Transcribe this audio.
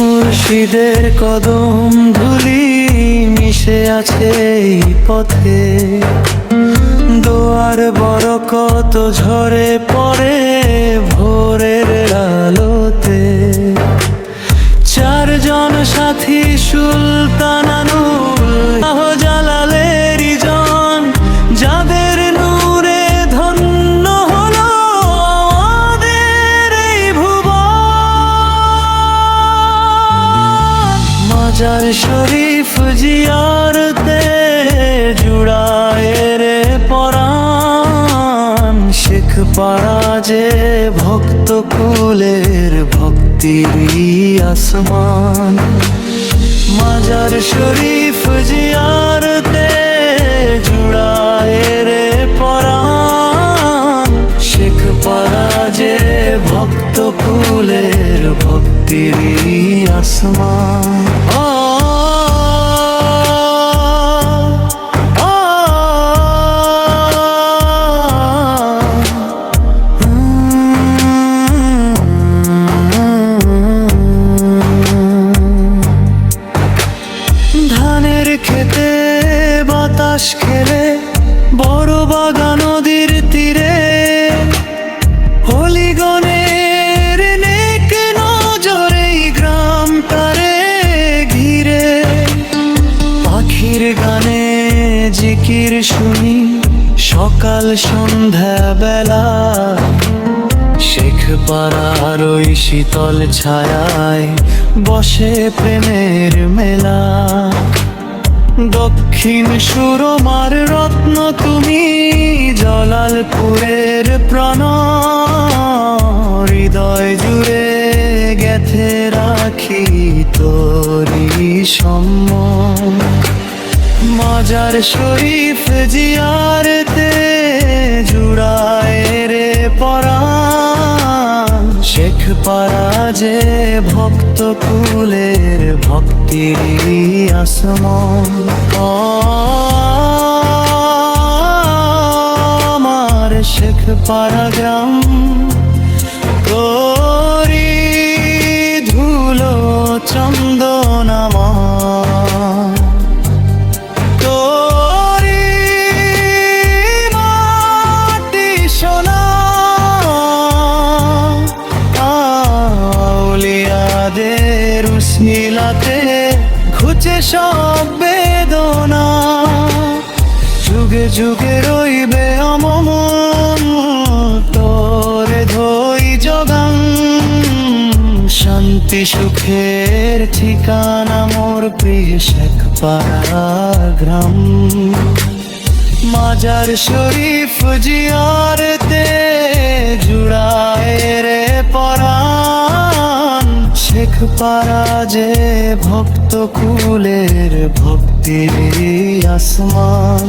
মুর্শিদের কদম ধুলি মিশে আছে এই পথে, দোয়ার বরকত ঝরে পড়ে ভোরের আলোতে। চারজন সাথী সুলতানানুল জালালেরই জন, যাদের নূরে ধন্য হলো আমাদের এই ভুবন। মাজার শরীফ জিয়ারতে জুড়ায় রে পরাণ, শেখ পাড়া যে ভক্ত কুলের ভক্তিরই আসমান। মাজার শরীফ জিয়ারতে জুড়ায় রে পরাণ, শেখ পাড়া যে ভক্ত কুলের ভক্তিরই আসমান। ধানের খেতে বাতাস খেলে বড় বাগান নদীর তীরে, হলিগণের নেক নজরে গ্রামটারে ঘিরে। পাখির গানে জিকির শুনি সকাল সন্ধ্যা বেলা, শেখ পাড়ার ওই শীতল ছায়ায় বসে প্রেমের মেলা। দক্ষিণ সুরমার রত্ন তুমি, জলালপুরের প্রাণ, হৃদয় জুড়ে গেথে রাখি তোরি সম্মান। মাজার শরীফ জিয়ারতে জুড়ায় রে পরাণ, শেখ পাড়া যে ভক্ত কুলের ভক্তিরই আসমান। আমার শেখ পাড়া গ্রাম তোরি ধুলো চন্দন আমার, তোরি মাটি সোনা। আউলিয়াদের উসিলাতে ঘুচে সব বেদনা, যুগে যুগে রইবে অমন তোরে ধই জগান। শান্তি সুখের ঠিকানা মোর প্রিয় শেখ পাড়া গ্রাম। মাজার শরীফ জিয়ারতে জুড়ায় রে পরাণ, শেখ পাড়া যে ভক্ত কুলের ভক্তির আসমান।